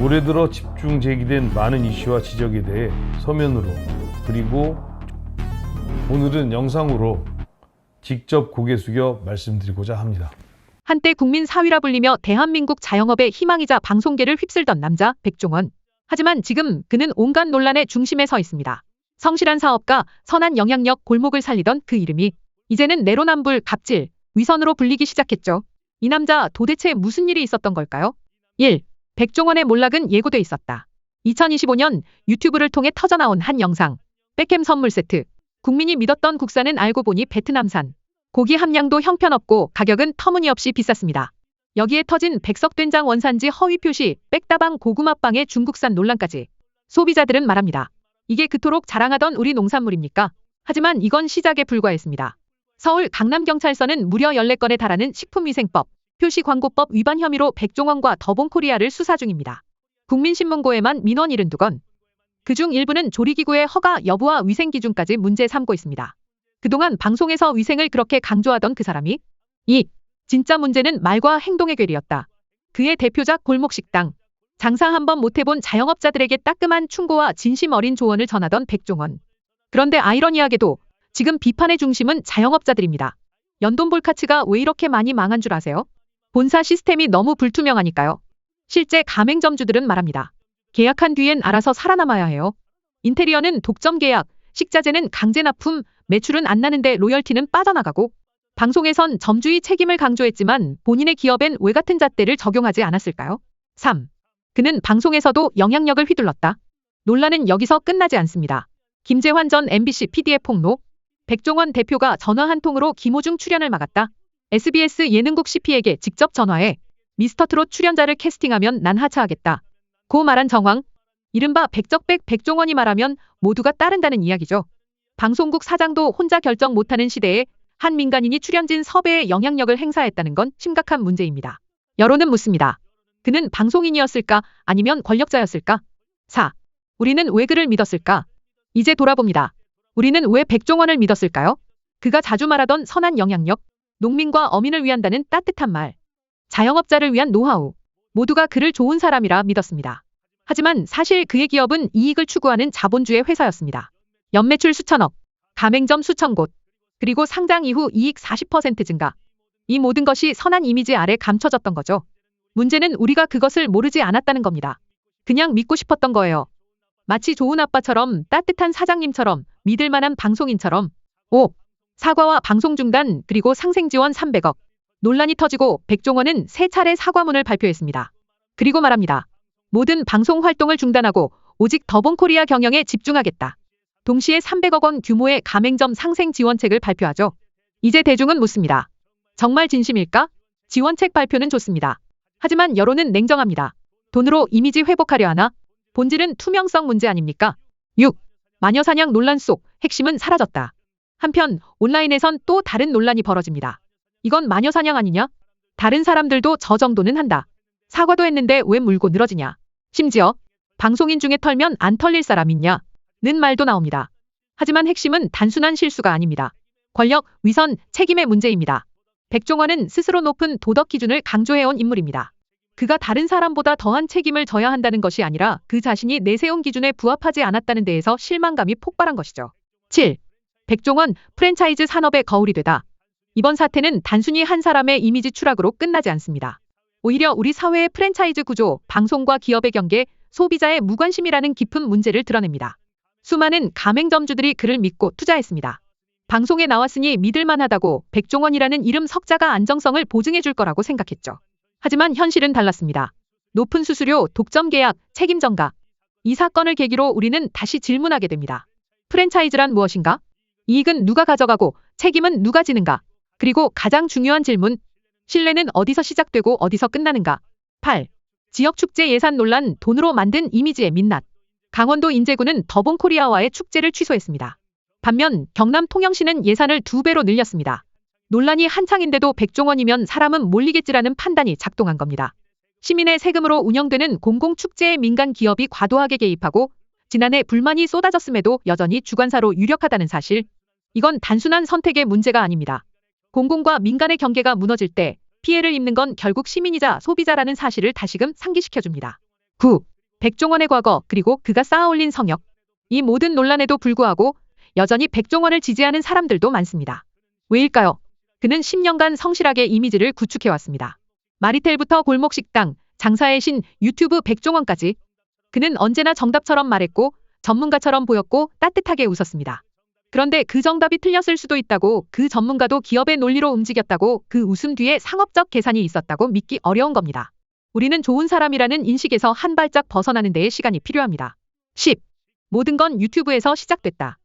올해 들어 집중 제기된 많은 이슈와 지적에 대해 서면으로 그리고 오늘은 영상으로 직접 고개 숙여 말씀드리고자 합니다. 한때 국민 사위라 불리며 대한민국 자영업의 희망이자 방송계를 휩쓸던 남자 백종원. 하지만 지금 그는 온갖 논란의 중심에 서 있습니다. 성실한 사업가, 선한 영향력, 골목을 살리던 그 이름이 이제는 내로남불, 갑질, 위선으로 불리기 시작했죠. 이 남자 도대체 무슨 일이 있었던 걸까요? 1. 백종원의 몰락은 예고돼 있었다. 2025년 유튜브를 통해 터져나온 한 영상. 백햄 선물 세트. 국민이 믿었던 국산은 알고 보니 베트남산. 고기 함량도 형편없고 가격은 터무니없이 비쌌습니다. 여기에 터진 백석된장 원산지 허위 표시, 백다방 고구마빵의 중국산 논란까지. 소비자들은 말합니다. 이게 그토록 자랑하던 우리 농산물입니까? 하지만 이건 시작에 불과했습니다. 서울 강남경찰서는 무려 14건에 달하는 식품위생법, 표시광고법 위반 혐의로 백종원과 더본코리아를 수사 중입니다. 국민신문고에만 민원 72건. 그중 일부는 조리기구의 허가 여부와 위생기준까지 문제 삼고 있습니다. 그동안 방송에서 위생을 그렇게 강조하던 그 사람이 진짜 문제는 말과 행동의 괴리였다. 그의 대표작 골목식당. 장사 한번 못해본 자영업자들에게 따끔한 충고와 진심 어린 조언을 전하던 백종원. 그런데 아이러니하게도 지금 비판의 중심은 자영업자들입니다. 연돈볼카츠가 왜 이렇게 많이 망한 줄 아세요? 본사 시스템이 너무 불투명하니까요. 실제 가맹점주들은 말합니다. 계약한 뒤엔 알아서 살아남아야 해요. 인테리어는 독점 계약, 식자재는 강제 납품, 매출은 안 나는데 로열티는 빠져나가고. 방송에선 점주의 책임을 강조했지만 본인의 기업엔 왜 같은 잣대를 적용하지 않았을까요? 3. 그는 방송에서도 영향력을 휘둘렀다. 논란은 여기서 끝나지 않습니다. 김재환 전 MBC PD의 폭로. 백종원 대표가 전화 한 통으로 김호중 출연을 막았다. SBS 예능국 CP에게 직접 전화해 미스터트롯 출연자를 캐스팅하면 난 하차하겠다. 고 말한 정황. 이른바 백적백 백종원이 말하면 모두가 따른다는 이야기죠. 방송국 사장도 혼자 결정 못하는 시대에 한 민간인이 출연진 섭외에 영향력을 행사했다는 건 심각한 문제입니다. 여론은 묻습니다. 그는 방송인이었을까 아니면 권력자였을까? 4. 우리는 왜 그를 믿었을까? 이제 돌아봅니다. 우리는 왜 백종원을 믿었을까요? 그가 자주 말하던 선한 영향력, 농민과 어민을 위한다는 따뜻한 말, 자영업자를 위한 노하우, 모두가 그를 좋은 사람이라 믿었습니다. 하지만 사실 그의 기업은 이익을 추구하는 자본주의 회사였습니다. 연매출 수천억, 가맹점 수천 곳, 그리고 상장 이후 이익 40% 증가. 이 모든 것이 선한 이미지 아래 감춰졌던 거죠. 문제는 우리가 그것을 모르지 않았다는 겁니다. 그냥 믿고 싶었던 거예요. 마치 좋은 아빠처럼, 따뜻한 사장님처럼, 믿을 만한 방송인처럼. 5. 사과와 방송 중단 그리고 상생 지원 300억. 논란이 터지고 백종원은 3차례 사과문을 발표했습니다. 그리고 말합니다. 모든 방송 활동을 중단하고 오직 더본코리아 경영에 집중하겠다. 동시에 300억 원 규모의 가맹점 상생 지원책을 발표하죠. 이제 대중은 묻습니다. 정말 진심일까? 지원책 발표는 좋습니다. 하지만 여론은 냉정합니다. 돈으로 이미지 회복하려 하나? 본질은 투명성 문제 아닙니까? 6. 마녀사냥 논란 속 핵심은 사라졌다. 한편 온라인에선 또 다른 논란이 벌어집니다. 이건 마녀사냥 아니냐? 다른 사람들도 저 정도는 한다. 사과도 했는데 왜 물고 늘어지냐? 심지어 방송인 중에 털면 안 털릴 사람 있냐? 는 말도 나옵니다. 하지만 핵심은 단순한 실수가 아닙니다. 권력, 위선, 책임의 문제입니다. 백종원은 스스로 높은 도덕 기준을 강조해온 인물입니다. 그가 다른 사람보다 더한 책임을 져야 한다는 것이 아니라 그 자신이 내세운 기준에 부합하지 않았다는 데에서 실망감이 폭발한 것이죠. 7. 백종원, 프랜차이즈 산업의 거울이 되다. 이번 사태는 단순히 한 사람의 이미지 추락으로 끝나지 않습니다. 오히려 우리 사회의 프랜차이즈 구조, 방송과 기업의 경계, 소비자의 무관심이라는 깊은 문제를 드러냅니다. 수많은 가맹점주들이 그를 믿고 투자했습니다. 방송에 나왔으니 믿을만하다고 백종원이라는 이름 석자가 안정성을 보증해 줄 거라고 생각했죠. 하지만 현실은 달랐습니다. 높은 수수료, 독점 계약, 책임 전가. 이 사건을 계기로 우리는 다시 질문하게 됩니다. 프랜차이즈란 무엇인가? 이익은 누가 가져가고 책임은 누가 지는가? 그리고 가장 중요한 질문, 신뢰는 어디서 시작되고 어디서 끝나는가? 8. 지역축제 예산 논란, 돈으로 만든 이미지의 민낯. 강원도 인제군은 더본코리아와의 축제를 취소했습니다. 반면 경남 통영시는 예산을 2배로 늘렸습니다. 논란이 한창인데도 백종원이면 사람은 몰리겠지라는 판단이 작동한 겁니다. 시민의 세금으로 운영되는 공공축제에 민간 기업이 과도하게 개입하고 지난해 불만이 쏟아졌음에도 여전히 주관사로 유력하다는 사실. 이건 단순한 선택의 문제가 아닙니다. 공공과 민간의 경계가 무너질 때 피해를 입는 건 결국 시민이자 소비자라는 사실을 다시금 상기시켜줍니다. 9. 백종원의 과거 그리고 그가 쌓아올린 성역. 이 모든 논란에도 불구하고 여전히 백종원을 지지하는 사람들도 많습니다. 왜일까요? 그는 10년간 성실하게 이미지를 구축해왔습니다. 마리텔부터 골목식당, 장사의 신, 유튜브 백종원까지. 그는 언제나 정답처럼 말했고 전문가처럼 보였고 따뜻하게 웃었습니다. 그런데 그 정답이 틀렸을 수도 있다고, 그 전문가도 기업의 논리로 움직였다고, 그 웃음 뒤에 상업적 계산이 있었다고 믿기 어려운 겁니다. 우리는 좋은 사람이라는 인식에서 한 발짝 벗어나는 데에 시간이 필요합니다. 10. 모든 건 유튜브에서 시작됐다.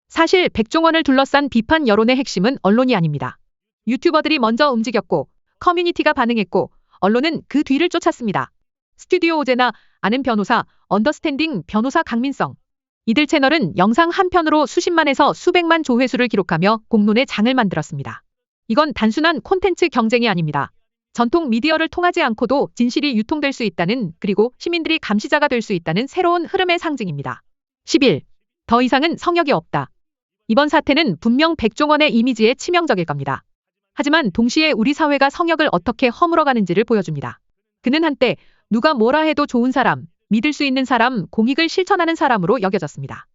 사실 백종원을 둘러싼 비판 여론의 핵심은 언론이 아닙니다. 유튜버들이 먼저 움직였고 커뮤니티가 반응했고 언론은 그 뒤를 쫓았습니다. 스튜디오 오제나, 아는 변호사, 언더스탠딩 변호사 강민성. 이들 채널은 영상 한 편으로 수십만에서 수백만 조회수를 기록하며 공론의 장을 만들었습니다. 이건 단순한 콘텐츠 경쟁이 아닙니다. 전통 미디어를 통하지 않고도 진실이 유통될 수 있다는, 그리고 시민들이 감시자가 될 수 있다는 새로운 흐름의 상징입니다. 11. 더 이상은 성역이 없다. 이번 사태는 분명 백종원의 이미지에 치명적일 겁니다. 하지만 동시에 우리 사회가 성역을 어떻게 허물어가는지를 보여줍니다. 그는 한때 누가 뭐라 해도 좋은 사람, 믿을 수 있는 사람, 공익을 실천하는 사람으로 여겨졌습니다.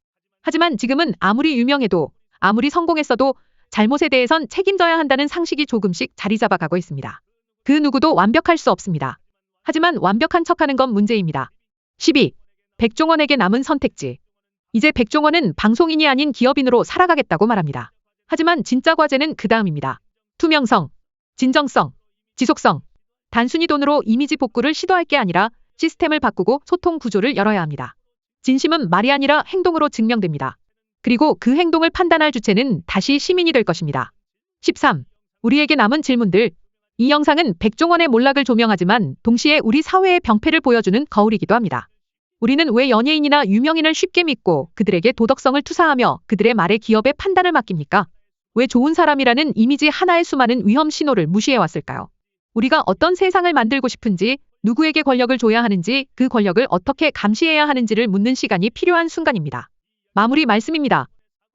하지만 지금은 아무리 유명해도, 아무리 성공했어도 잘못에 대해선 책임져야 한다는 상식이 조금씩 자리 잡아가고 있습니다. 그 누구도 완벽할 수 없습니다. 하지만 완벽한 척하는 건 문제입니다. 12. 백종원에게 남은 선택지. 이제 백종원은 방송인이 아닌 기업인으로 살아가겠다고 말합니다. 하지만 진짜 과제는 그 다음입니다. 투명성, 진정성, 지속성. 단순히 돈으로 이미지 복구를 시도할 게 아니라 시스템을 바꾸고 소통 구조를 열어야 합니다. 진심은 말이 아니라 행동으로 증명됩니다. 그리고 그 행동을 판단할 주체는 다시 시민이 될 것입니다. 13. 우리에게 남은 질문들. 이 영상은 백종원의 몰락을 조명하지만 동시에 우리 사회의 병폐를 보여주는 거울이기도 합니다. 우리는 왜 연예인이나 유명인을 쉽게 믿고 그들에게 도덕성을 투사하며 그들의 말에 기업의 판단을 맡깁니까? 왜 좋은 사람이라는 이미지 하나의 수많은 위험 신호를 무시해왔을까요? 우리가 어떤 세상을 만들고 싶은지, 누구에게 권력을 줘야 하는지, 그 권력을 어떻게 감시해야 하는지를 묻는 시간이 필요한 순간입니다. 마무리 말씀입니다.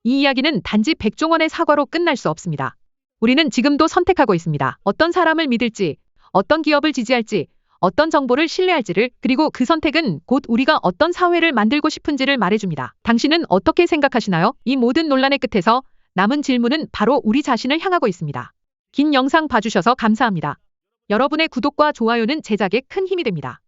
이 이야기는 단지 백종원의 사과로 끝날 수 없습니다. 우리는 지금도 선택하고 있습니다. 어떤 사람을 믿을지, 어떤 기업을 지지할지, 어떤 정보를 신뢰할지를, 그리고 그 선택은 곧 우리가 어떤 사회를 만들고 싶은지를 말해줍니다. 당신은 어떻게 생각하시나요? 이 모든 논란의 끝에서 남은 질문은 바로 우리 자신을 향하고 있습니다. 긴 영상 봐주셔서 감사합니다. 여러분의 구독과 좋아요는 제작에 큰 힘이 됩니다.